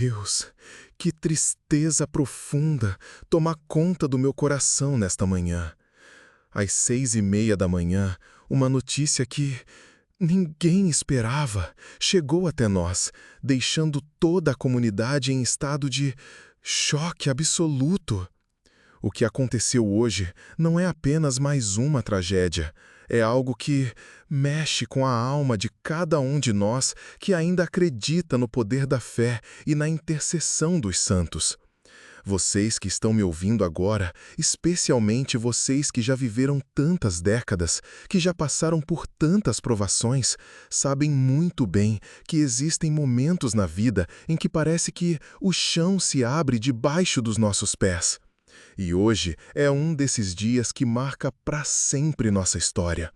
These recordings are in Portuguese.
Deus, que tristeza profunda toma conta do meu coração nesta manhã. Às 6:30 da manhã, uma notícia que ninguém esperava chegou até nós, deixando toda a comunidade em estado de choque absoluto. O que aconteceu hoje não é apenas mais uma tragédia. É algo que mexe com a alma de cada um de nós que ainda acredita no poder da fé e na intercessão dos santos. Vocês que estão me ouvindo agora, especialmente vocês que já viveram tantas décadas, que já passaram por tantas provações, sabem muito bem que existem momentos na vida em que parece que o chão se abre debaixo dos nossos pés. E hoje é um desses dias que marca para sempre nossa história.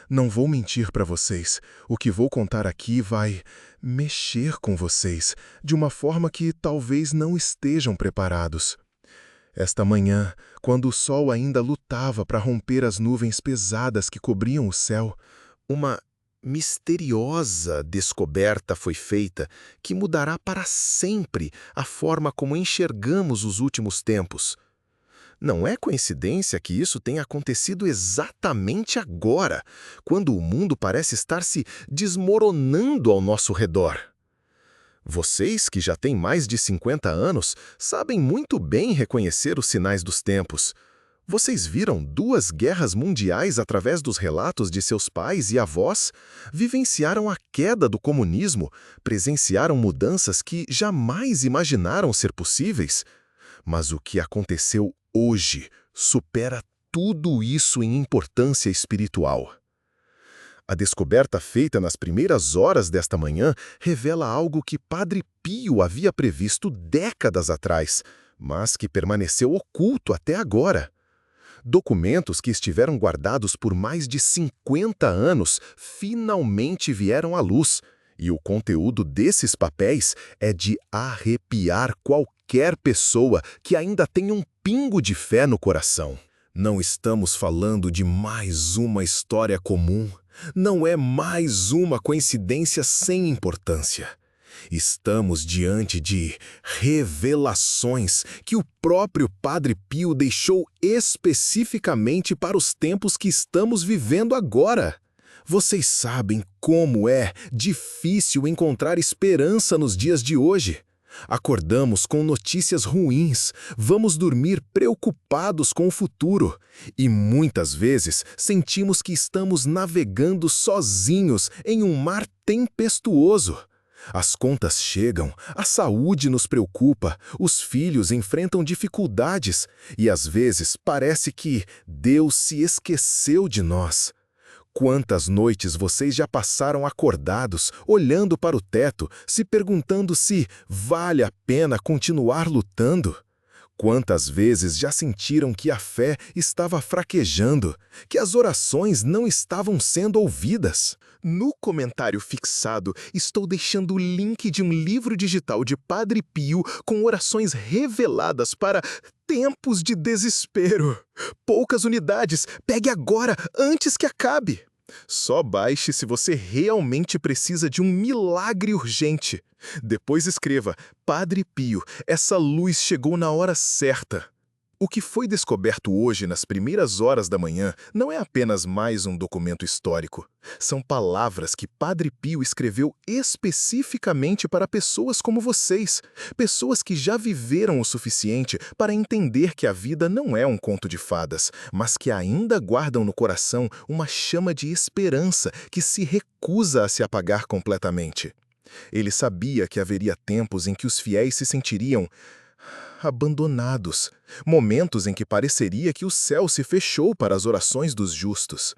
Não vou mentir para vocês, o que vou contar aqui vai mexer com vocês de uma forma que talvez não estejam preparados. Esta manhã, quando o sol ainda lutava para romper as nuvens pesadas que cobriam o céu, uma misteriosa descoberta foi feita que mudará para sempre a forma como enxergamos os últimos tempos. Não é coincidência que isso tenha acontecido exatamente agora, quando o mundo parece estar se desmoronando ao nosso redor. Vocês, que já têm mais de 50 anos, sabem muito bem reconhecer os sinais dos tempos. Vocês viram 2 guerras mundiais através dos relatos de seus pais e avós, vivenciaram a queda do comunismo, presenciaram mudanças que jamais imaginaram ser possíveis. Mas o que aconteceu hoje supera tudo isso em importância espiritual. A descoberta feita nas primeiras horas desta manhã revela algo que Padre Pio havia previsto décadas atrás, mas que permaneceu oculto até agora. Documentos que estiveram guardados por mais de 50 anos finalmente vieram à luz, e o conteúdo desses papéis é de arrepiar qualquer pessoa que ainda tenha um pingo de fé no coração. Não estamos falando de mais uma história comum. Não é mais uma coincidência sem importância. Estamos diante de revelações que o próprio Padre Pio deixou especificamente para os tempos que estamos vivendo agora. Vocês sabem como é difícil encontrar esperança nos dias de hoje. Acordamos com notícias ruins, vamos dormir preocupados com o futuro e muitas vezes sentimos que estamos navegando sozinhos em um mar tempestuoso. As contas chegam, a saúde nos preocupa, os filhos enfrentam dificuldades e às vezes parece que Deus se esqueceu de nós. Quantas noites vocês já passaram acordados, olhando para o teto, se perguntando se vale a pena continuar lutando? Quantas vezes já sentiram que a fé estava fraquejando, que as orações não estavam sendo ouvidas? No comentário fixado, estou deixando o link de um livro digital de Padre Pio com orações reveladas para tempos de desespero. Poucas unidades, pegue agora, antes que acabe. Só baixe se você realmente precisa de um milagre urgente. Depois escreva, Padre Pio, essa luz chegou na hora certa. O que foi descoberto hoje nas primeiras horas da manhã não é apenas mais um documento histórico. São palavras que Padre Pio escreveu especificamente para pessoas como vocês, pessoas que já viveram o suficiente para entender que a vida não é um conto de fadas, mas que ainda guardam no coração uma chama de esperança que se recusa a se apagar completamente. Ele sabia que haveria tempos em que os fiéis se sentiriam abandonados, momentos em que pareceria que o céu se fechou para as orações dos justos.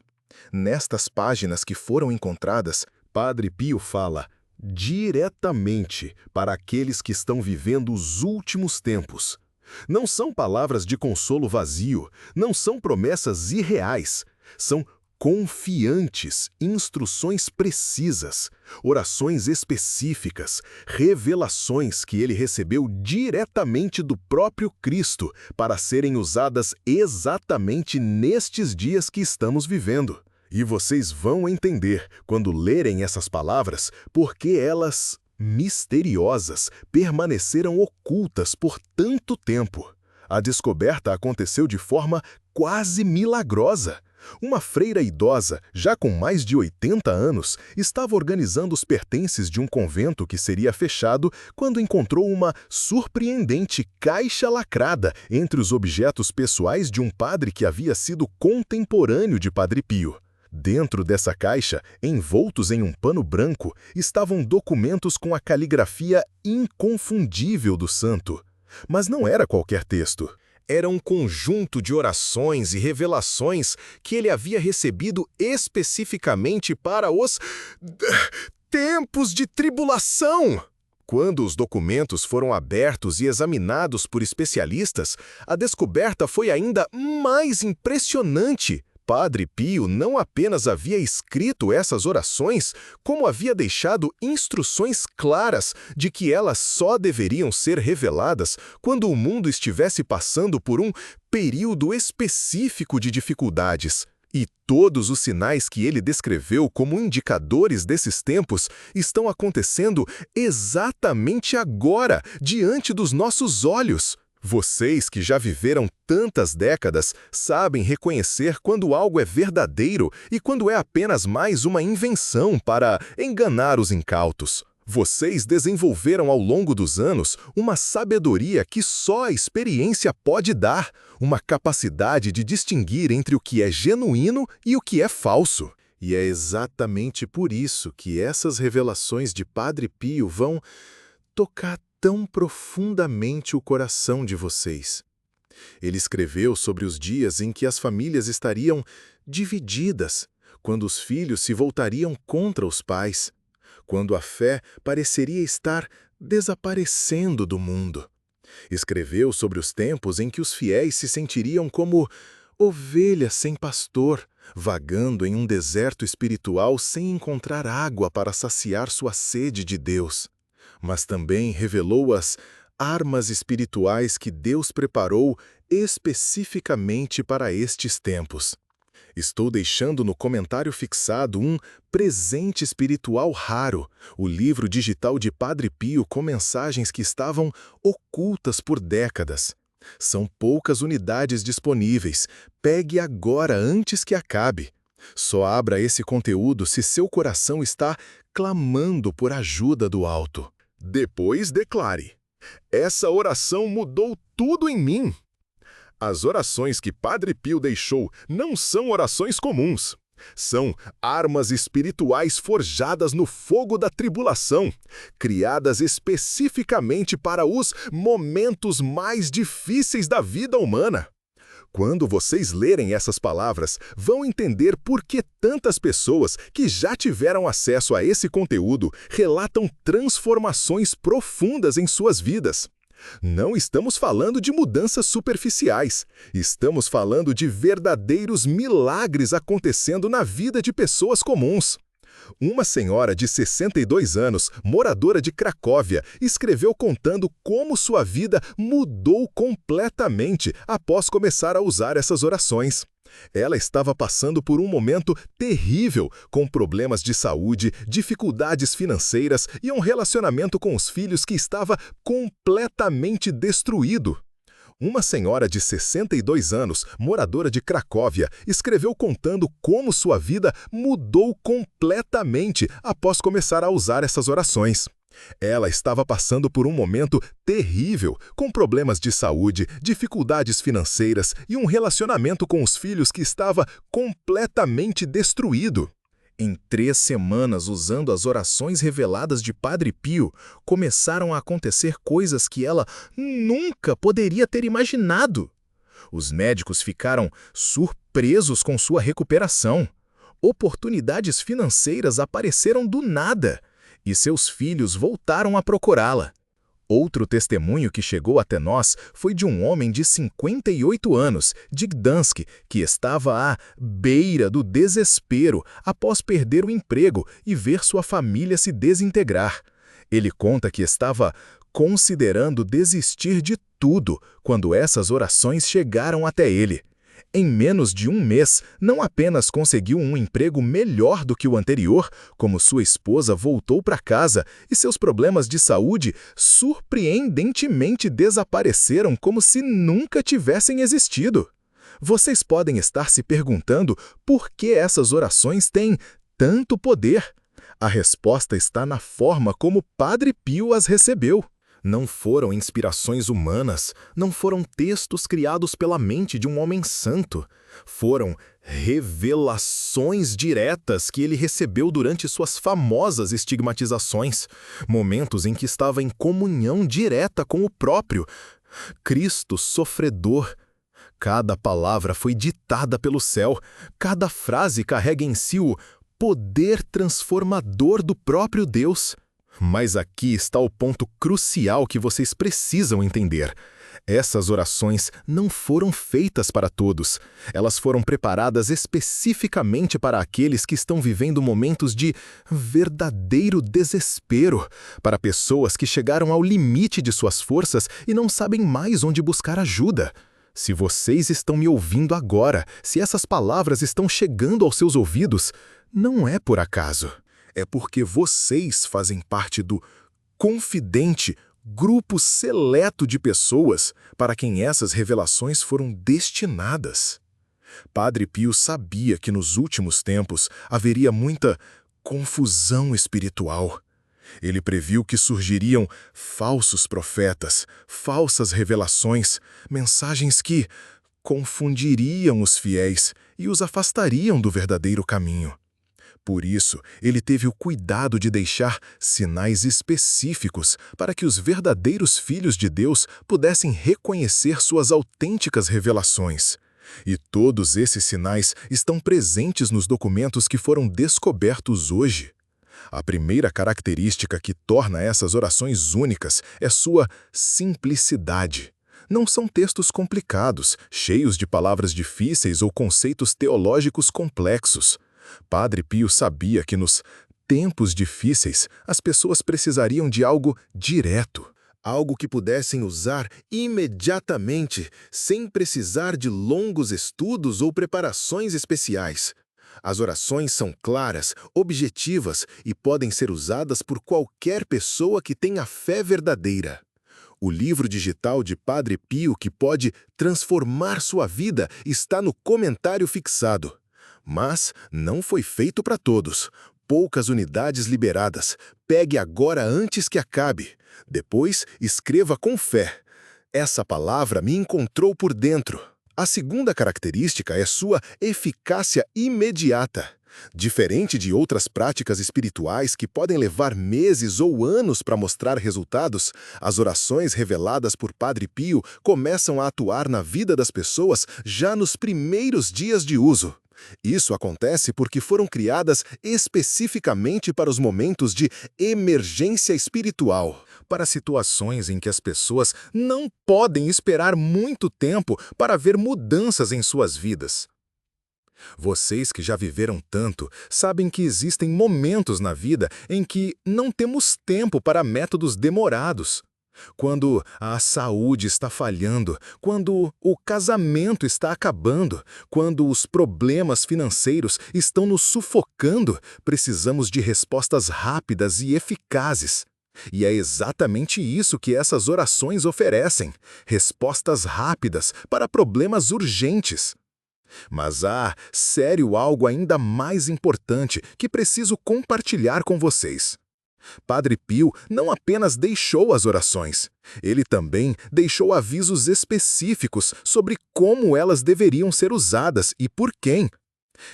Nestas páginas que foram encontradas, Padre Pio fala diretamente para aqueles que estão vivendo os últimos tempos. Não são palavras de consolo vazio, não são promessas irreais, são confiantes, instruções precisas, orações específicas, revelações que ele recebeu diretamente do próprio Cristo para serem usadas exatamente nestes dias que estamos vivendo. E vocês vão entender, quando lerem essas palavras, porque elas misteriosas permaneceram ocultas por tanto tempo. A descoberta aconteceu de forma quase milagrosa. Uma freira idosa, já com mais de 80 anos, estava organizando os pertences de um convento que seria fechado quando encontrou uma surpreendente caixa lacrada entre os objetos pessoais de um padre que havia sido contemporâneo de Padre Pio. Dentro dessa caixa, envoltos em um pano branco, estavam documentos com a caligrafia inconfundível do santo. Mas não era qualquer texto. Era um conjunto de orações e revelações que ele havia recebido especificamente para os tempos de tribulação. Quando os documentos foram abertos e examinados por especialistas, a descoberta foi ainda mais impressionante. Padre Pio não apenas havia escrito essas orações, como havia deixado instruções claras de que elas só deveriam ser reveladas quando o mundo estivesse passando por um período específico de dificuldades. E todos os sinais que ele descreveu como indicadores desses tempos estão acontecendo exatamente agora, diante dos nossos olhos. Vocês que já viveram tantas décadas sabem reconhecer quando algo é verdadeiro e quando é apenas mais uma invenção para enganar os incautos. Vocês desenvolveram ao longo dos anos uma sabedoria que só a experiência pode dar, uma capacidade de distinguir entre o que é genuíno e o que é falso. E é exatamente por isso que essas revelações de Padre Pio vão tocar tão profundamente o coração de vocês. Ele escreveu sobre os dias em que as famílias estariam divididas, quando os filhos se voltariam contra os pais, quando a fé pareceria estar desaparecendo do mundo. Escreveu sobre os tempos em que os fiéis se sentiriam como ovelhas sem pastor, vagando em um deserto espiritual sem encontrar água para saciar sua sede de Deus. Mas também revelou as armas espirituais que Deus preparou especificamente para estes tempos. Estou deixando no comentário fixado um presente espiritual raro, o livro digital de Padre Pio com mensagens que estavam ocultas por décadas. São poucas unidades disponíveis. Pegue agora antes que acabe. Só abra esse conteúdo se seu coração está clamando por ajuda do alto. Depois declare: essa oração mudou tudo em mim. As orações que Padre Pio deixou não são orações comuns. São armas espirituais forjadas no fogo da tribulação, criadas especificamente para os momentos mais difíceis da vida humana. Quando vocês lerem essas palavras, vão entender por que tantas pessoas que já tiveram acesso a esse conteúdo relatam transformações profundas em suas vidas. Não estamos falando de mudanças superficiais. Estamos falando de verdadeiros milagres acontecendo na vida de pessoas comuns. Uma senhora de 62 anos, moradora de Cracóvia, escreveu contando como sua vida mudou completamente após começar a usar essas orações. Ela estava passando por um momento terrível, com problemas de saúde, dificuldades financeiras e um relacionamento com os filhos que estava completamente destruído. Uma senhora de 62 anos, moradora de Cracóvia, escreveu contando como sua vida mudou completamente após começar a usar essas orações. Ela estava passando por um momento terrível, com problemas de saúde, dificuldades financeiras e um relacionamento com os filhos que estava completamente destruído. Em 3 semanas, usando as orações reveladas de Padre Pio, começaram a acontecer coisas que ela nunca poderia ter imaginado. Os médicos ficaram surpresos com sua recuperação. Oportunidades financeiras apareceram do nada, e seus filhos voltaram a procurá-la. Outro testemunho que chegou até nós foi de um homem de 58 anos, de Gdansk, que estava à beira do desespero após perder o emprego e ver sua família se desintegrar. Ele conta que estava considerando desistir de tudo quando essas orações chegaram até ele. Em menos de um mês, não apenas conseguiu um emprego melhor do que o anterior, como sua esposa voltou para casa e seus problemas de saúde surpreendentemente desapareceram como se nunca tivessem existido. Vocês podem estar se perguntando por que essas orações têm tanto poder. A resposta está na forma como Padre Pio as recebeu. Não foram inspirações humanas, não foram textos criados pela mente de um homem santo. Foram revelações diretas que ele recebeu durante suas famosas estigmatizações, momentos em que estava em comunhão direta com o próprio Cristo sofredor. Cada palavra foi ditada pelo céu, cada frase carrega em si o poder transformador do próprio Deus. Mas aqui está o ponto crucial que vocês precisam entender. Essas orações não foram feitas para todos. Elas foram preparadas especificamente para aqueles que estão vivendo momentos de verdadeiro desespero, para pessoas que chegaram ao limite de suas forças e não sabem mais onde buscar ajuda. Se vocês estão me ouvindo agora, se essas palavras estão chegando aos seus ouvidos, não é por acaso. É porque vocês fazem parte do confidente grupo seleto de pessoas para quem essas revelações foram destinadas. Padre Pio sabia que nos últimos tempos haveria muita confusão espiritual. Ele previu que surgiriam falsos profetas, falsas revelações, mensagens que confundiriam os fiéis e os afastariam do verdadeiro caminho. Por isso, ele teve o cuidado de deixar sinais específicos para que os verdadeiros filhos de Deus pudessem reconhecer suas autênticas revelações. E todos esses sinais estão presentes nos documentos que foram descobertos hoje. A primeira característica que torna essas orações únicas é sua simplicidade. Não são textos complicados, cheios de palavras difíceis ou conceitos teológicos complexos. Padre Pio sabia que nos tempos difíceis as pessoas precisariam de algo direto, algo que pudessem usar imediatamente, sem precisar de longos estudos ou preparações especiais. As orações são claras, objetivas e podem ser usadas por qualquer pessoa que tenha fé verdadeira. O livro digital de Padre Pio que pode transformar sua vida está no comentário fixado. Mas não foi feito para todos. Poucas unidades liberadas. Pegue agora antes que acabe. Depois, escreva com fé. Essa palavra me encontrou por dentro. A segunda característica é sua eficácia imediata. Diferente de outras práticas espirituais que podem levar meses ou anos para mostrar resultados, as orações reveladas por Padre Pio começam a atuar na vida das pessoas já nos primeiros dias de uso. Isso acontece porque foram criadas especificamente para os momentos de emergência espiritual, para situações em que as pessoas não podem esperar muito tempo para ver mudanças em suas vidas. Vocês que já viveram tanto sabem que existem momentos na vida em que não temos tempo para métodos demorados. Quando a saúde está falhando, quando o casamento está acabando, quando os problemas financeiros estão nos sufocando, precisamos de respostas rápidas e eficazes. E é exatamente isso que essas orações oferecem: respostas rápidas para problemas urgentes. Mas há, sério, algo ainda mais importante que preciso compartilhar com vocês. Padre Pio não apenas deixou as orações, ele também deixou avisos específicos sobre como elas deveriam ser usadas e por quem.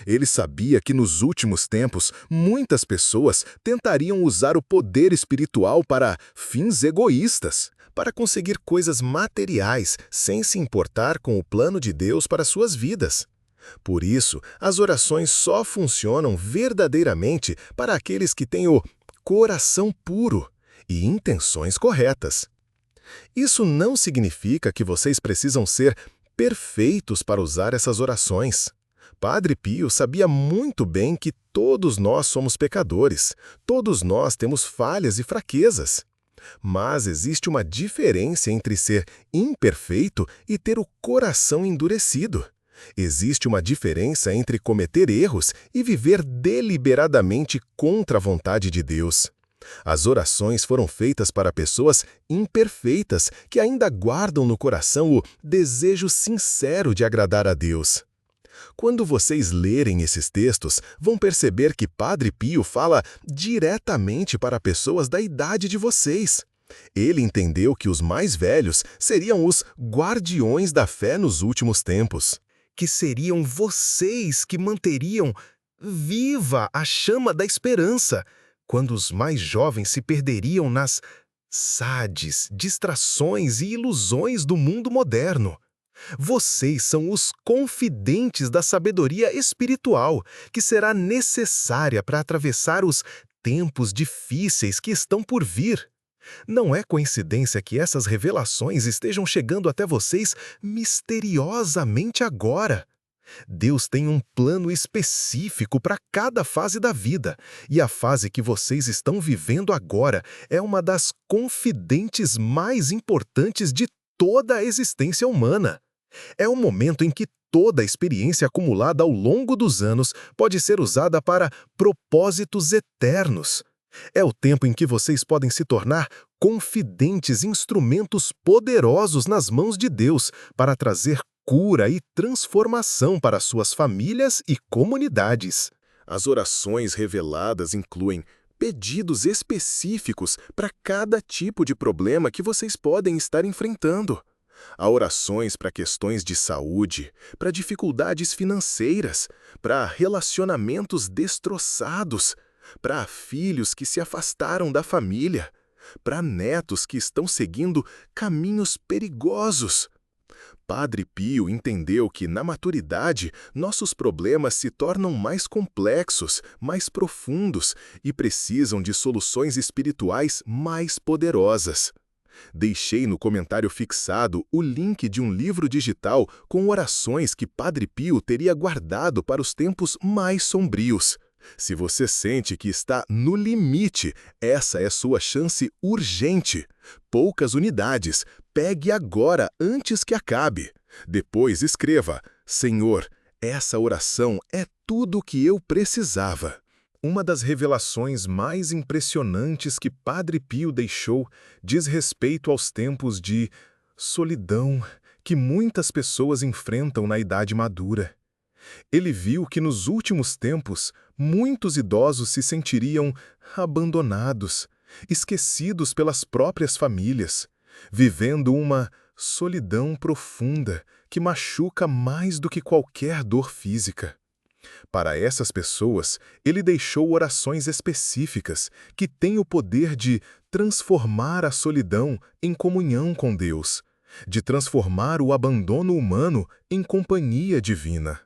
Ele sabia que nos últimos tempos muitas pessoas tentariam usar o poder espiritual para fins egoístas, para conseguir coisas materiais sem se importar com o plano de Deus para suas vidas. Por isso, as orações só funcionam verdadeiramente para aqueles que têm o coração puro e intenções corretas. Isso não significa que vocês precisam ser perfeitos para usar essas orações. Padre Pio sabia muito bem que todos nós somos pecadores, todos nós temos falhas e fraquezas. Mas existe uma diferença entre ser imperfeito e ter o coração endurecido. Existe uma diferença entre cometer erros e viver deliberadamente contra a vontade de Deus. As orações foram feitas para pessoas imperfeitas que ainda guardam no coração o desejo sincero de agradar a Deus. Quando vocês lerem esses textos, vão perceber que Padre Pio fala diretamente para pessoas da idade de vocês. Ele entendeu que os mais velhos seriam os guardiões da fé nos últimos tempos, que seriam vocês que manteriam viva a chama da esperança, quando os mais jovens se perderiam nas distrações e ilusões do mundo moderno. Vocês são os confidentes da sabedoria espiritual que será necessária para atravessar os tempos difíceis que estão por vir. Não é coincidência que essas revelações estejam chegando até vocês misteriosamente agora. Deus tem um plano específico para cada fase da vida, e a fase que vocês estão vivendo agora é uma das confidentes mais importantes de toda a existência humana. É o momento em que toda a experiência acumulada ao longo dos anos pode ser usada para propósitos eternos. É o tempo em que vocês podem se tornar confidentes instrumentos poderosos nas mãos de Deus para trazer cura e transformação para suas famílias e comunidades. As orações reveladas incluem pedidos específicos para cada tipo de problema que vocês podem estar enfrentando. Há orações para questões de saúde, para dificuldades financeiras, para relacionamentos destroçados, para filhos que se afastaram da família, para netos que estão seguindo caminhos perigosos. Padre Pio entendeu que, na maturidade, nossos problemas se tornam mais complexos, mais profundos e precisam de soluções espirituais mais poderosas. Deixei no comentário fixado o link de um livro digital com orações que Padre Pio teria guardado para os tempos mais sombrios. Se você sente que está no limite, essa é sua chance urgente. Poucas unidades. Pegue agora antes que acabe. Depois escreva: Senhor, essa oração é tudo o que eu precisava. Uma das revelações mais impressionantes que Padre Pio deixou diz respeito aos tempos de solidão que muitas pessoas enfrentam na idade madura. Ele viu que nos últimos tempos, muitos idosos se sentiriam abandonados, esquecidos pelas próprias famílias, vivendo uma solidão profunda que machuca mais do que qualquer dor física. Para essas pessoas, ele deixou orações específicas que têm o poder de transformar a solidão em comunhão com Deus, de transformar o abandono humano em companhia divina.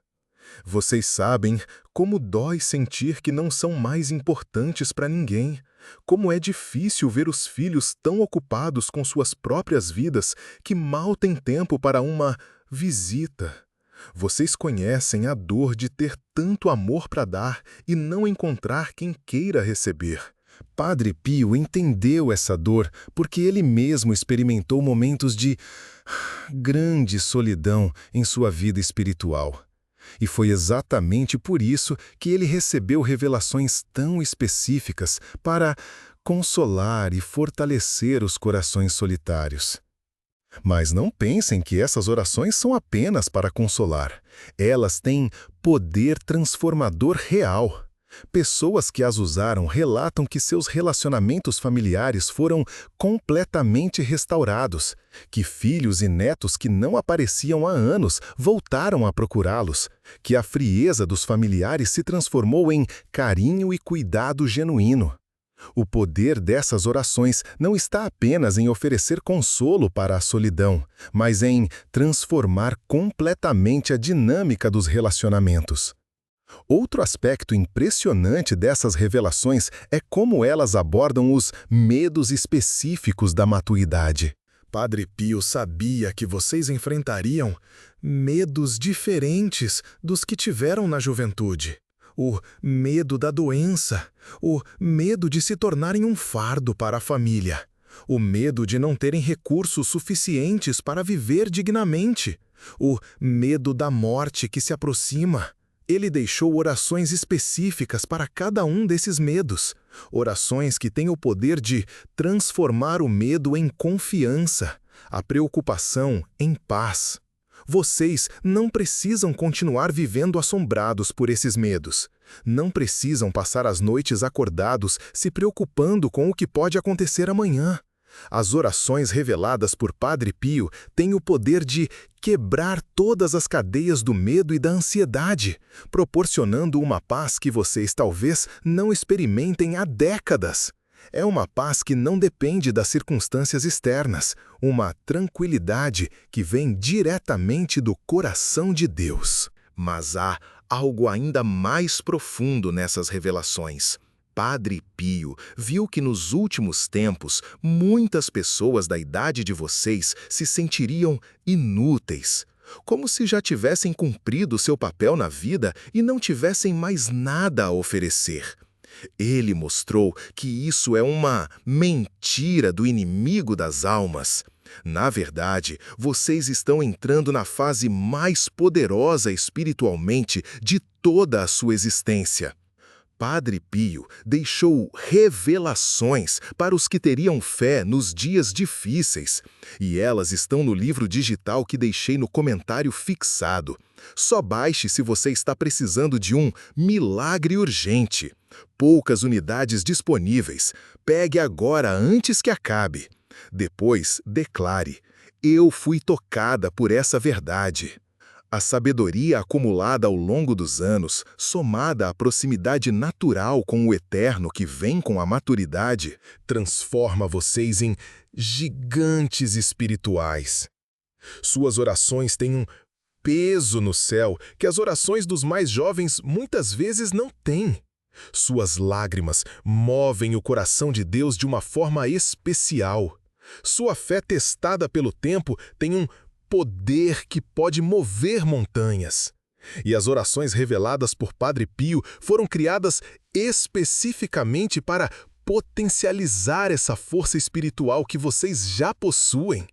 Vocês sabem como dói sentir que não são mais importantes para ninguém, como é difícil ver os filhos tão ocupados com suas próprias vidas que mal têm tempo para uma visita. Vocês conhecem a dor de ter tanto amor para dar e não encontrar quem queira receber. Padre Pio entendeu essa dor porque ele mesmo experimentou momentos de grande solidão em sua vida espiritual. E foi exatamente por isso que ele recebeu revelações tão específicas para consolar e fortalecer os corações solitários. Mas não pensem que essas orações são apenas para consolar. Elas têm poder transformador real. Pessoas que as usaram relatam que seus relacionamentos familiares foram completamente restaurados, que filhos e netos que não apareciam há anos voltaram a procurá-los, que a frieza dos familiares se transformou em carinho e cuidado genuíno. O poder dessas orações não está apenas em oferecer consolo para a solidão, mas em transformar completamente a dinâmica dos relacionamentos. Outro aspecto impressionante dessas revelações é como elas abordam os medos específicos da maturidade. Padre Pio sabia que vocês enfrentariam medos diferentes dos que tiveram na juventude. O medo da doença, o medo de se tornarem um fardo para a família, o medo de não terem recursos suficientes para viver dignamente, O medo da morte que se aproxima. Ele deixou orações específicas para cada um desses medos. Orações que têm o poder de transformar o medo em confiança, a preocupação em paz. Vocês não precisam continuar vivendo assombrados por esses medos. Não precisam passar as noites acordados se preocupando com o que pode acontecer amanhã. As orações reveladas por Padre Pio têm o poder de quebrar todas as cadeias do medo e da ansiedade, proporcionando uma paz que vocês talvez não experimentem há décadas. É uma paz que não depende das circunstâncias externas, uma tranquilidade que vem diretamente do coração de Deus. Mas há algo ainda mais profundo nessas revelações. Padre Pio viu que nos últimos tempos muitas pessoas da idade de vocês se sentiriam inúteis, como se já tivessem cumprido seu papel na vida e não tivessem mais nada a oferecer. Ele mostrou que isso é uma mentira do inimigo das almas. Na verdade, vocês estão entrando na fase mais poderosa espiritualmente de toda a sua existência. Padre Pio deixou revelações para os que teriam fé nos dias difíceis, e elas estão no livro digital que deixei no comentário fixado. Só baixe se você está precisando de um milagre urgente. Poucas unidades disponíveis. Pegue agora antes que acabe. Depois, declare: eu fui tocada por essa verdade. A sabedoria acumulada ao longo dos anos, somada à proximidade natural com o eterno que vem com a maturidade, transforma vocês em gigantes espirituais. Suas orações têm um peso no céu que as orações dos mais jovens muitas vezes não têm. Suas lágrimas movem o coração de Deus de uma forma especial. Sua fé testada pelo tempo tem um poder que pode mover montanhas. E as orações reveladas por Padre Pio foram criadas especificamente para potencializar essa força espiritual que vocês já possuem.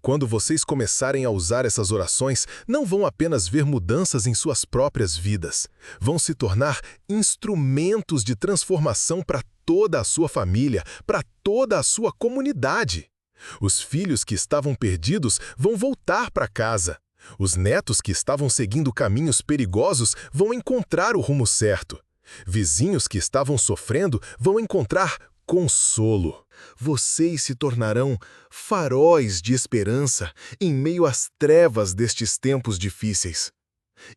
Quando vocês começarem a usar essas orações, não vão apenas ver mudanças em suas próprias vidas. Vão se tornar instrumentos de transformação para toda a sua família, para toda a sua comunidade. Os filhos que estavam perdidos vão voltar para casa. Os netos que estavam seguindo caminhos perigosos vão encontrar o rumo certo. Vizinhos que estavam sofrendo vão encontrar consolo. Vocês se tornarão faróis de esperança em meio às trevas destes tempos difíceis.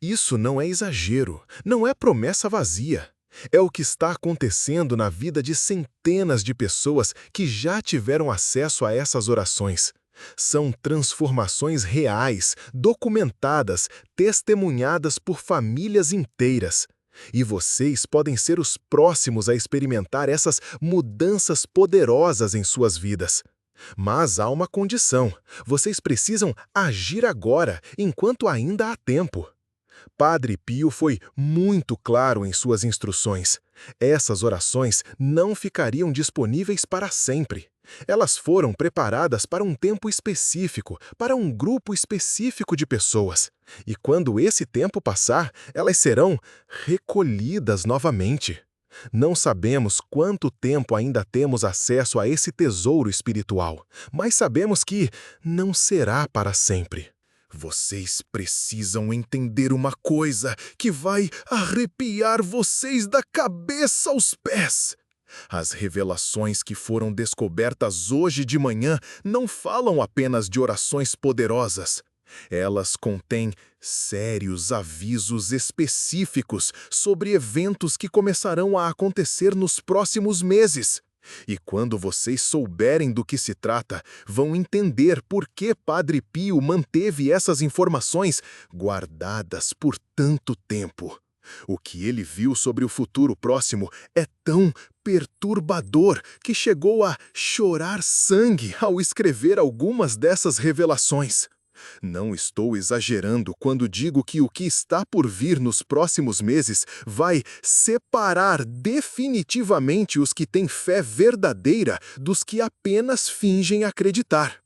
Isso não é exagero, não é promessa vazia. É o que está acontecendo na vida de centenas de pessoas que já tiveram acesso a essas orações. São transformações reais, documentadas, testemunhadas por famílias inteiras. E vocês podem ser os próximos a experimentar essas mudanças poderosas em suas vidas. Mas há uma condição: vocês precisam agir agora, enquanto ainda há tempo. Padre Pio foi muito claro em suas instruções. Essas orações não ficariam disponíveis para sempre. Elas foram preparadas para um tempo específico, para um grupo específico de pessoas. E quando esse tempo passar, elas serão recolhidas novamente. Não sabemos quanto tempo ainda temos acesso a esse tesouro espiritual, mas sabemos que não será para sempre. Vocês precisam entender uma coisa que vai arrepiar vocês da cabeça aos pés. As revelações que foram descobertas hoje de manhã não falam apenas de orações poderosas. Elas contêm sérios avisos específicos sobre eventos que começarão a acontecer nos próximos meses. E quando vocês souberem do que se trata, vão entender por que Padre Pio manteve essas informações guardadas por tanto tempo. O que ele viu sobre o futuro próximo é tão perturbador que chegou a chorar sangue ao escrever algumas dessas revelações. Não estou exagerando quando digo que o que está por vir nos próximos meses vai separar definitivamente os que têm fé verdadeira dos que apenas fingem acreditar.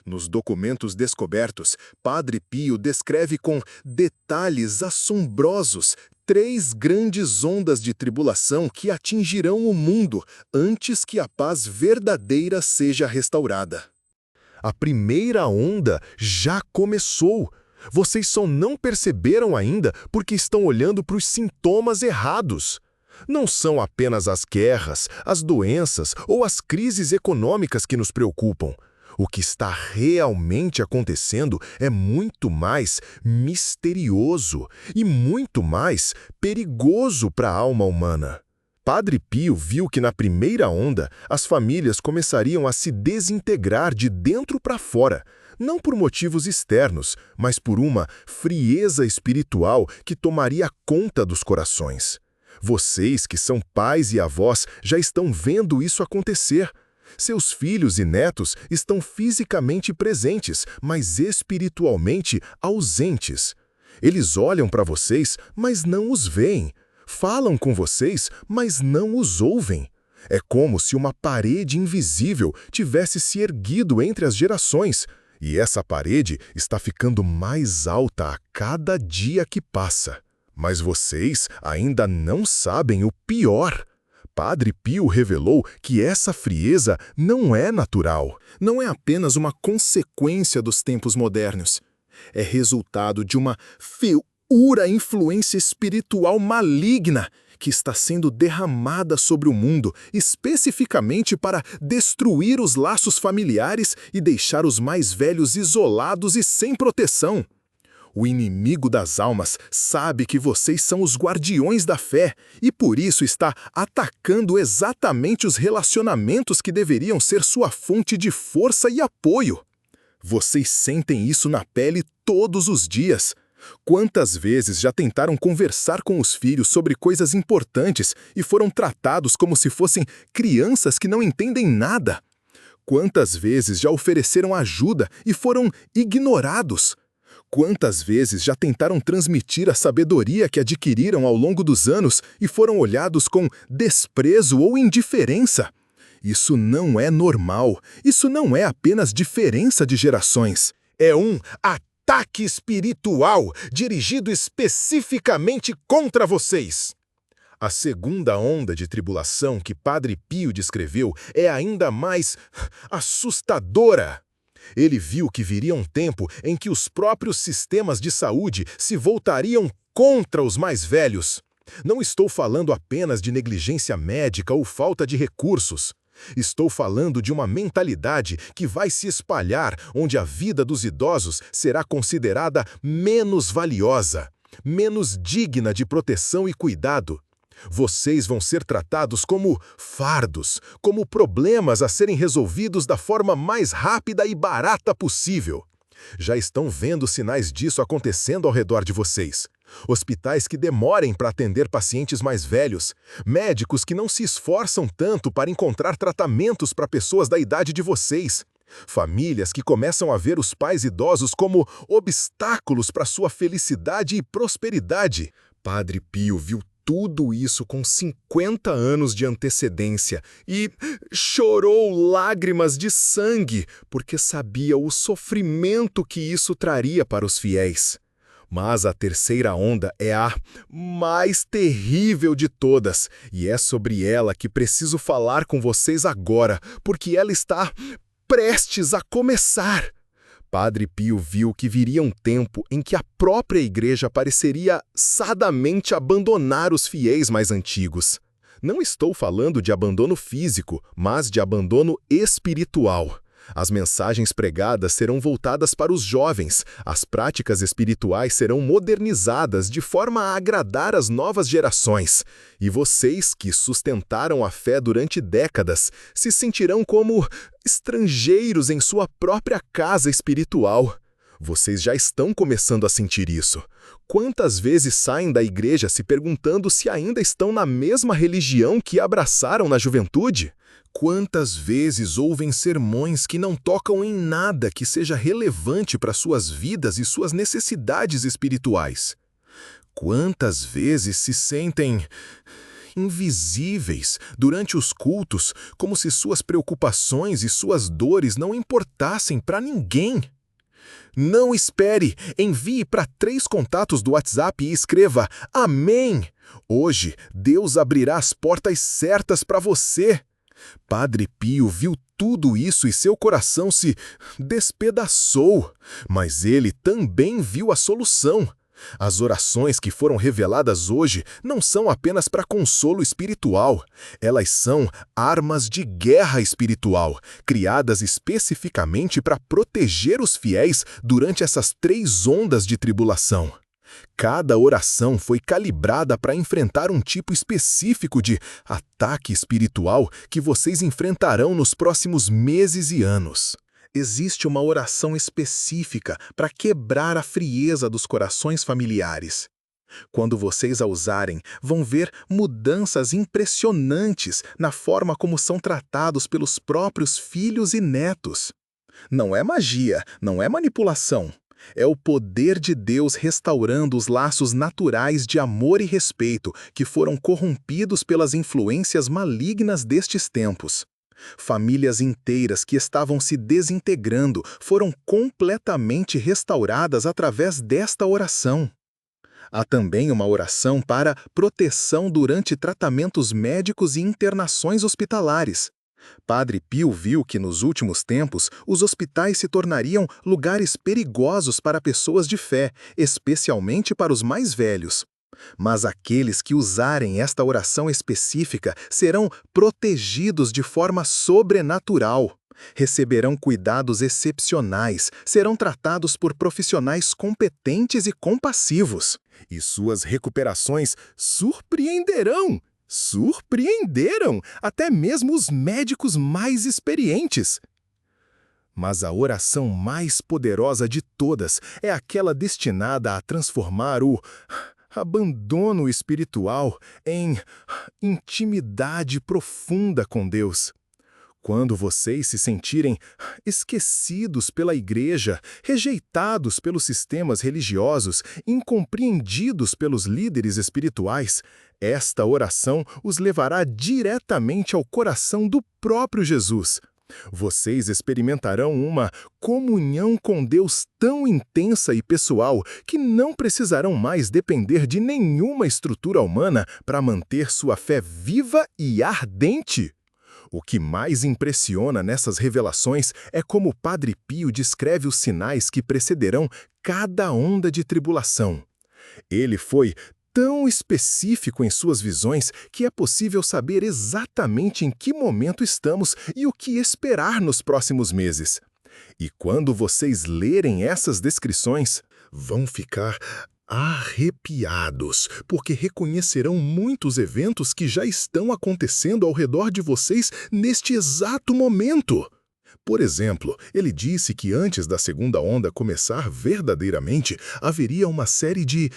Nos documentos descobertos, Padre Pio descreve com detalhes assombrosos 3 grandes ondas de tribulação que atingirão o mundo antes que a paz verdadeira seja restaurada. A primeira onda já começou. Vocês só não perceberam ainda porque estão olhando para os sintomas errados. Não são apenas as guerras, as doenças ou as crises econômicas que nos preocupam. O que está realmente acontecendo é muito mais misterioso e muito mais perigoso para a alma humana. Padre Pio viu que na primeira onda as famílias começariam a se desintegrar de dentro para fora, não por motivos externos, mas por uma frieza espiritual que tomaria conta dos corações. Vocês, que são pais e avós, já estão vendo isso acontecer. Seus filhos e netos estão fisicamente presentes, mas espiritualmente ausentes. Eles olham para vocês, mas não os veem. Falam com vocês, mas não os ouvem. É como se uma parede invisível tivesse se erguido entre as gerações. E essa parede está ficando mais alta a cada dia que passa. Mas vocês ainda não sabem o pior. Padre Pio revelou que essa frieza não é natural. Não é apenas uma consequência dos tempos modernos. É resultado de uma feura influência espiritual maligna que está sendo derramada sobre o mundo, especificamente para destruir os laços familiares e deixar os mais velhos isolados e sem proteção. O inimigo das almas sabe que vocês são os guardiões da fé e por isso está atacando exatamente os relacionamentos que deveriam ser sua fonte de força e apoio. Vocês sentem isso na pele todos os dias. Quantas vezes já tentaram conversar com os filhos sobre coisas importantes e foram tratados como se fossem crianças que não entendem nada? Quantas vezes já ofereceram ajuda e foram ignorados? Quantas vezes já tentaram transmitir a sabedoria que adquiriram ao longo dos anos e foram olhados com desprezo ou indiferença? Isso não é normal. Isso não é apenas diferença de gerações. É um ataque espiritual dirigido especificamente contra vocês. A segunda onda de tribulação que Padre Pio descreveu é ainda mais assustadora. Ele viu que viria um tempo em que os próprios sistemas de saúde se voltariam contra os mais velhos. Não estou falando apenas de negligência médica ou falta de recursos. Estou falando de uma mentalidade que vai se espalhar onde a vida dos idosos será considerada menos valiosa, menos digna de proteção e cuidado. Vocês vão ser tratados como fardos, como problemas a serem resolvidos da forma mais rápida e barata possível. Já estão vendo sinais disso acontecendo ao redor de vocês. Hospitais que demorem para atender pacientes mais velhos, médicos que não se esforçam tanto para encontrar tratamentos para pessoas da idade de vocês, famílias que começam a ver os pais idosos como obstáculos para sua felicidade e prosperidade. Padre Pio viu tudo isso com 50 anos de antecedência e chorou lágrimas de sangue porque sabia o sofrimento que isso traria para os fiéis. Mas a terceira onda é a mais terrível de todas, e é sobre ela que preciso falar com vocês agora, porque ela está prestes a começar. Padre Pio viu que viria um tempo em que a própria igreja pareceria sadamente abandonar os fiéis mais antigos. Não estou falando de abandono físico, mas de abandono espiritual. As mensagens pregadas serão voltadas para os jovens, as práticas espirituais serão modernizadas de forma a agradar as novas gerações. E vocês, que sustentaram a fé durante décadas, se sentirão como estrangeiros em sua própria casa espiritual. Vocês já estão começando a sentir isso. Quantas vezes saem da igreja se perguntando se ainda estão na mesma religião que abraçaram na juventude? Quantas vezes ouvem sermões que não tocam em nada que seja relevante para suas vidas e suas necessidades espirituais? Quantas vezes se sentem invisíveis, durante os cultos, como se suas preocupações e suas dores não importassem para ninguém. Não espere, envie para 3 contatos do WhatsApp e escreva Amém. Hoje, Deus abrirá as portas certas para você. Padre Pio viu tudo isso e seu coração se despedaçou, mas ele também viu a solução. As orações que foram reveladas hoje não são apenas para consolo espiritual, elas são armas de guerra espiritual, criadas especificamente para proteger os fiéis durante essas 3 ondas de tribulação. Cada oração foi calibrada para enfrentar um tipo específico de ataque espiritual que vocês enfrentarão nos próximos meses e anos. Existe uma oração específica para quebrar a frieza dos corações familiares. Quando vocês a usarem, vão ver mudanças impressionantes na forma como são tratados pelos próprios filhos e netos. Não é magia, não é manipulação. É o poder de Deus restaurando os laços naturais de amor e respeito que foram corrompidos pelas influências malignas destes tempos. Famílias inteiras que estavam se desintegrando foram completamente restauradas através desta oração. Há também uma oração para proteção durante tratamentos médicos e internações hospitalares. Padre Pio viu que nos últimos tempos os hospitais se tornariam lugares perigosos para pessoas de fé, especialmente para os mais velhos. Mas aqueles que usarem esta oração específica serão protegidos de forma sobrenatural. Receberão cuidados excepcionais, serão tratados por profissionais competentes e compassivos. E suas recuperações surpreenderam! Surpreenderam até mesmo os médicos mais experientes. Mas a oração mais poderosa de todas é aquela destinada a transformar o abandono espiritual em intimidade profunda com Deus. Quando vocês se sentirem esquecidos pela igreja, rejeitados pelos sistemas religiosos, incompreendidos pelos líderes espirituais, esta oração os levará diretamente ao coração do próprio Jesus. Vocês experimentarão uma comunhão com Deus tão intensa e pessoal que não precisarão mais depender de nenhuma estrutura humana para manter sua fé viva e ardente. O que mais impressiona nessas revelações é como Padre Pio descreve os sinais que precederão cada onda de tribulação. Ele foi tão específico em suas visões que é possível saber exatamente em que momento estamos e o que esperar nos próximos meses. E quando vocês lerem essas descrições, vão ficar arrepiados, porque reconhecerão muitos eventos que já estão acontecendo ao redor de vocês neste exato momento. Por exemplo, ele disse que antes da segunda onda começar verdadeiramente, haveria uma série de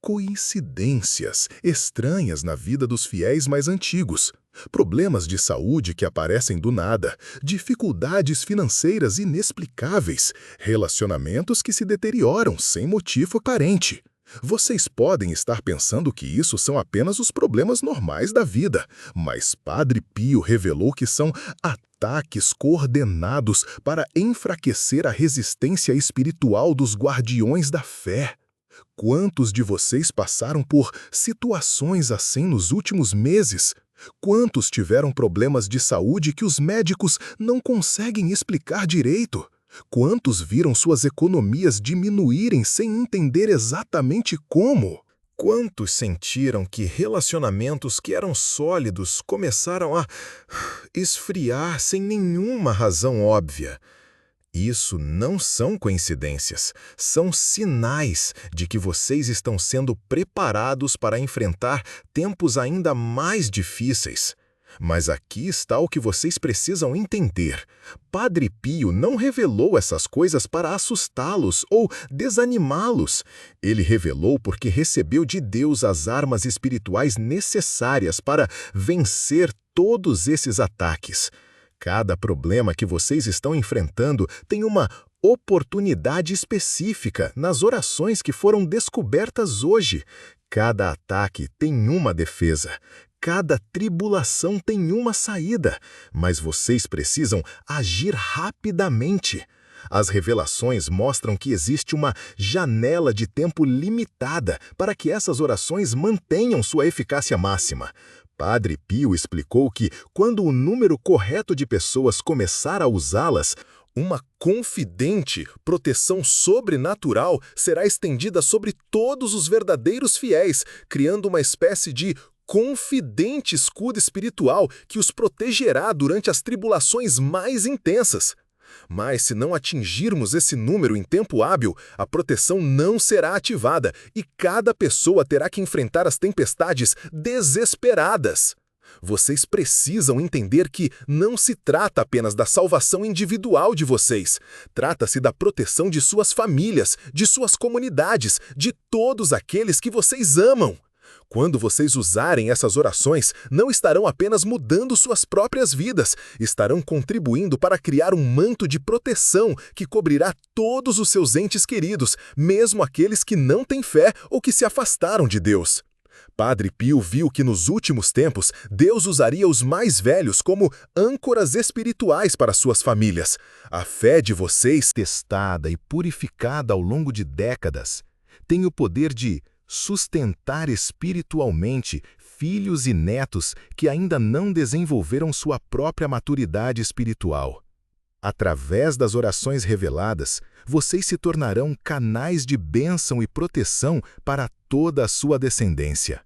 coincidências estranhas na vida dos fiéis mais antigos. Problemas de saúde que aparecem do nada, dificuldades financeiras inexplicáveis, relacionamentos que se deterioram sem motivo aparente. Vocês podem estar pensando que isso são apenas os problemas normais da vida, mas Padre Pio revelou que são ataques coordenados para enfraquecer a resistência espiritual dos guardiões da fé. Quantos de vocês passaram por situações assim nos últimos meses? Quantos tiveram problemas de saúde que os médicos não conseguem explicar direito? Quantos viram suas economias diminuírem sem entender exatamente como? Quantos sentiram que relacionamentos que eram sólidos começaram a esfriar sem nenhuma razão óbvia? Isso não são coincidências, são sinais de que vocês estão sendo preparados para enfrentar tempos ainda mais difíceis. Mas aqui está o que vocês precisam entender. Padre Pio não revelou essas coisas para assustá-los ou desanimá-los. Ele revelou porque recebeu de Deus as armas espirituais necessárias para vencer todos esses ataques. Cada problema que vocês estão enfrentando tem uma oportunidade específica nas orações que foram descobertas hoje. Cada ataque tem uma defesa. Cada tribulação tem uma saída, mas vocês precisam agir rapidamente. As revelações mostram que existe uma janela de tempo limitada para que essas orações mantenham sua eficácia máxima. Padre Pio explicou que, quando o número correto de pessoas começar a usá-las, uma confidente proteção sobrenatural será estendida sobre todos os verdadeiros fiéis, criando uma espécie de confidente escudo espiritual que os protegerá durante as tribulações mais intensas. Mas se não atingirmos esse número em tempo hábil, a proteção não será ativada e cada pessoa terá que enfrentar as tempestades desesperadas. Vocês precisam entender que não se trata apenas da salvação individual de vocês. Trata-se da proteção de suas famílias, de suas comunidades, de todos aqueles que vocês amam. Quando vocês usarem essas orações, não estarão apenas mudando suas próprias vidas, estarão contribuindo para criar um manto de proteção que cobrirá todos os seus entes queridos, mesmo aqueles que não têm fé ou que se afastaram de Deus. Padre Pio viu que nos últimos tempos, Deus usaria os mais velhos como âncoras espirituais para suas famílias. A fé de vocês, testada e purificada ao longo de décadas, tem o poder de sustentar espiritualmente filhos e netos que ainda não desenvolveram sua própria maturidade espiritual. Através das orações reveladas, vocês se tornarão canais de bênção e proteção para toda a sua descendência.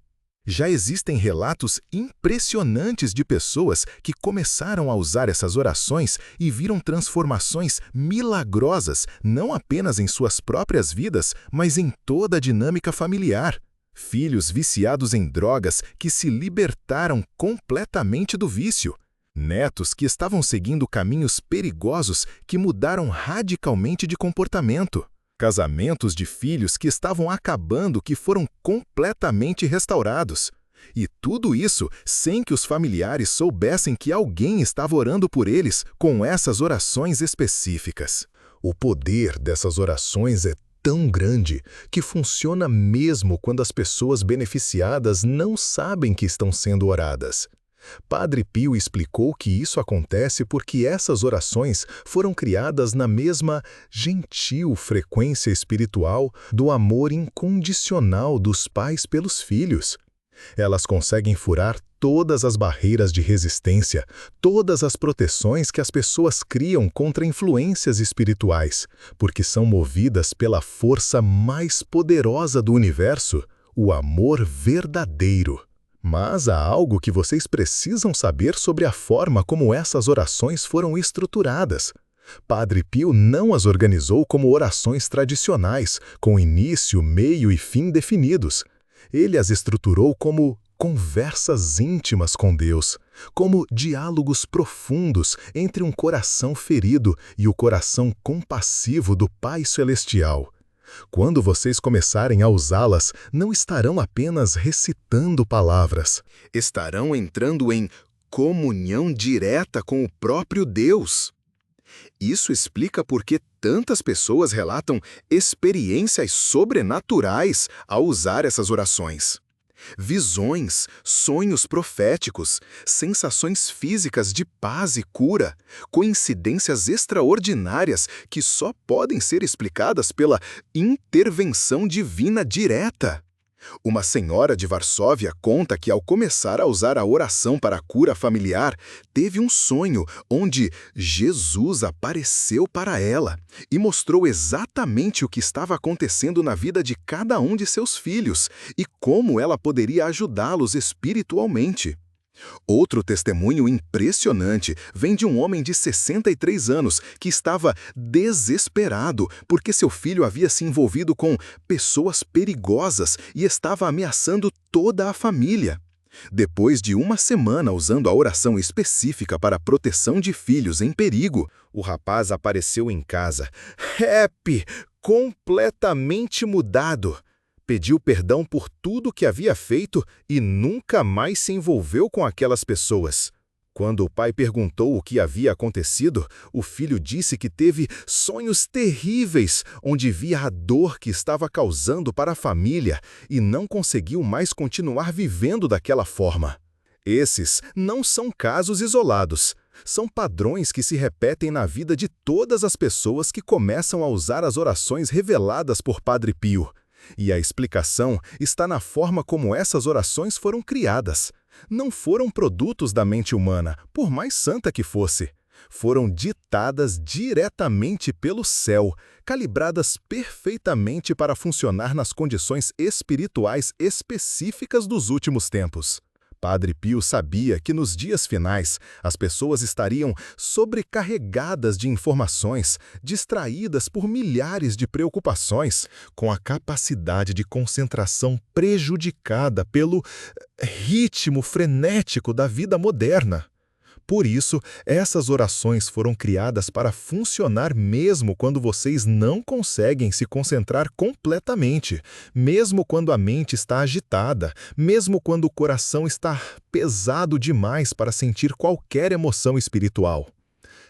Já existem relatos impressionantes de pessoas que começaram a usar essas orações e viram transformações milagrosas, não apenas em suas próprias vidas, mas em toda a dinâmica familiar. Filhos viciados em drogas que se libertaram completamente do vício. Netos que estavam seguindo caminhos perigosos que mudaram radicalmente de comportamento. Casamentos de filhos que estavam acabando que foram completamente restaurados. E tudo isso sem que os familiares soubessem que alguém estava orando por eles com essas orações específicas. O poder dessas orações é tão grande que funciona mesmo quando as pessoas beneficiadas não sabem que estão sendo oradas. Padre Pio explicou que isso acontece porque essas orações foram criadas na mesma gentil frequência espiritual do amor incondicional dos pais pelos filhos. Elas conseguem furar todas as barreiras de resistência, todas as proteções que as pessoas criam contra influências espirituais, porque são movidas pela força mais poderosa do universo, o amor verdadeiro. Mas há algo que vocês precisam saber sobre a forma como essas orações foram estruturadas. Padre Pio não as organizou como orações tradicionais, com início, meio e fim definidos. Ele as estruturou como conversas íntimas com Deus, como diálogos profundos entre um coração ferido e o coração compassivo do Pai Celestial. Quando vocês começarem a usá-las, não estarão apenas recitando palavras. Estarão entrando em comunhão direta com o próprio Deus. Isso explica por que tantas pessoas relatam experiências sobrenaturais ao usar essas orações. Visões, sonhos proféticos, sensações físicas de paz e cura, coincidências extraordinárias que só podem ser explicadas pela intervenção divina direta. Uma senhora de Varsóvia conta que, ao começar a usar a oração para a cura familiar, teve um sonho onde Jesus apareceu para ela e mostrou exatamente o que estava acontecendo na vida de cada um de seus filhos e como ela poderia ajudá-los espiritualmente. Outro testemunho impressionante vem de um homem de 63 anos que estava desesperado porque seu filho havia se envolvido com pessoas perigosas e estava ameaçando toda a família. Depois de uma semana usando a oração específica para a proteção de filhos em perigo, o rapaz apareceu em casa, happy, completamente mudado. Pediu perdão por tudo que havia feito e nunca mais se envolveu com aquelas pessoas. Quando o pai perguntou o que havia acontecido, o filho disse que teve sonhos terríveis, onde via a dor que estava causando para a família e não conseguiu mais continuar vivendo daquela forma. Esses não são casos isolados. São padrões que se repetem na vida de todas as pessoas que começam a usar as orações reveladas por Padre Pio. E a explicação está na forma como essas orações foram criadas. Não foram produtos da mente humana, por mais santa que fosse. Foram ditadas diretamente pelo céu, calibradas perfeitamente para funcionar nas condições espirituais específicas dos últimos tempos. Padre Pio sabia que nos dias finais as pessoas estariam sobrecarregadas de informações, distraídas por milhares de preocupações, com a capacidade de concentração prejudicada pelo ritmo frenético da vida moderna. Por isso, essas orações foram criadas para funcionar mesmo quando vocês não conseguem se concentrar completamente, mesmo quando a mente está agitada, mesmo quando o coração está pesado demais para sentir qualquer emoção espiritual.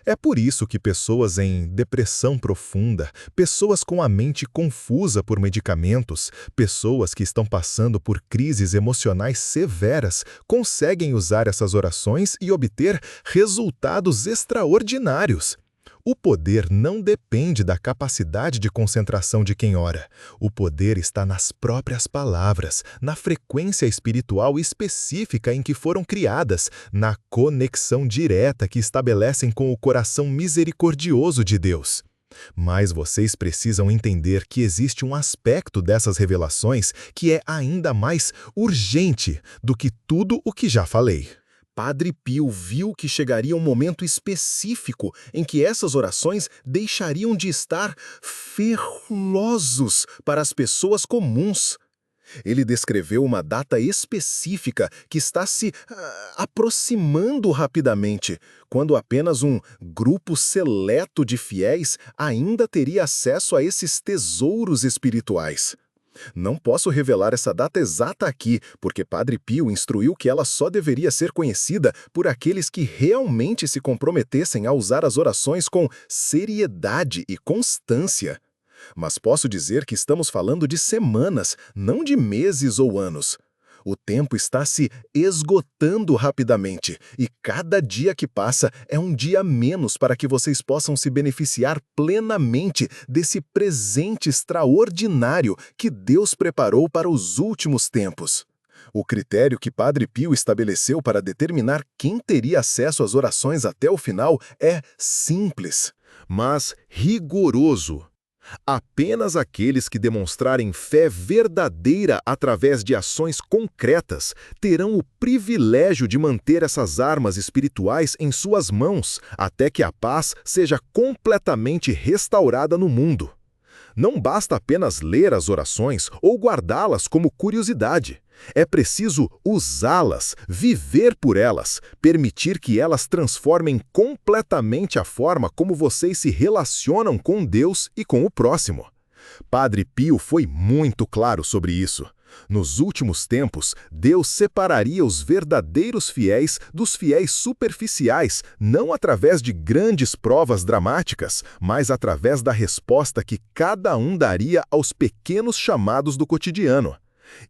É por isso que pessoas em depressão profunda, pessoas com a mente confusa por medicamentos, pessoas que estão passando por crises emocionais severas, conseguem usar essas orações e obter resultados extraordinários. O poder não depende da capacidade de concentração de quem ora. O poder está nas próprias palavras, na frequência espiritual específica em que foram criadas, na conexão direta que estabelecem com o coração misericordioso de Deus. Mas vocês precisam entender que existe um aspecto dessas revelações que é ainda mais urgente do que tudo o que já falei. Padre Pio viu que chegaria um momento específico em que essas orações deixariam de estar ferrosos para as pessoas comuns. Ele descreveu uma data específica que está se aproximando rapidamente, quando apenas um grupo seleto de fiéis ainda teria acesso a esses tesouros espirituais. Não posso revelar essa data exata aqui, porque Padre Pio instruiu que ela só deveria ser conhecida por aqueles que realmente se comprometessem a usar as orações com seriedade e constância. Mas posso dizer que estamos falando de semanas, não de meses ou anos. O tempo está se esgotando rapidamente, e cada dia que passa é um dia a menos para que vocês possam se beneficiar plenamente desse presente extraordinário que Deus preparou para os últimos tempos. O critério que Padre Pio estabeleceu para determinar quem teria acesso às orações até o final é simples, mas rigoroso. Apenas aqueles que demonstrarem fé verdadeira através de ações concretas terão o privilégio de manter essas armas espirituais em suas mãos até que a paz seja completamente restaurada no mundo. Não basta apenas ler as orações ou guardá-las como curiosidade. É preciso usá-las, viver por elas, permitir que elas transformem completamente a forma como vocês se relacionam com Deus e com o próximo. Padre Pio foi muito claro sobre isso. Nos últimos tempos, Deus separaria os verdadeiros fiéis dos fiéis superficiais, não através de grandes provas dramáticas, mas através da resposta que cada um daria aos pequenos chamados do cotidiano.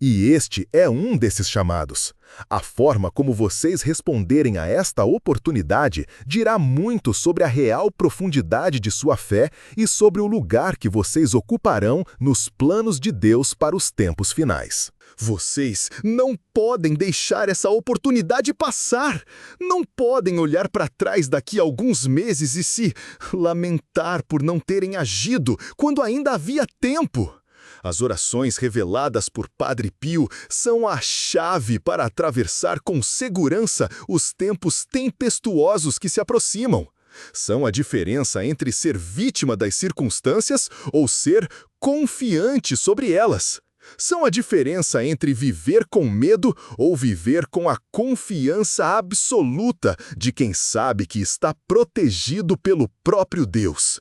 E este é um desses chamados. A forma como vocês responderem a esta oportunidade dirá muito sobre a real profundidade de sua fé e sobre o lugar que vocês ocuparão nos planos de Deus para os tempos finais. Vocês não podem deixar essa oportunidade passar. Não podem olhar para trás daqui a alguns meses e se lamentar por não terem agido quando ainda havia tempo. As orações reveladas por Padre Pio são a chave para atravessar com segurança os tempos tempestuosos que se aproximam. São a diferença entre ser vítima das circunstâncias ou ser confiante sobre elas. São a diferença entre viver com medo ou viver com a confiança absoluta de quem sabe que está protegido pelo próprio Deus.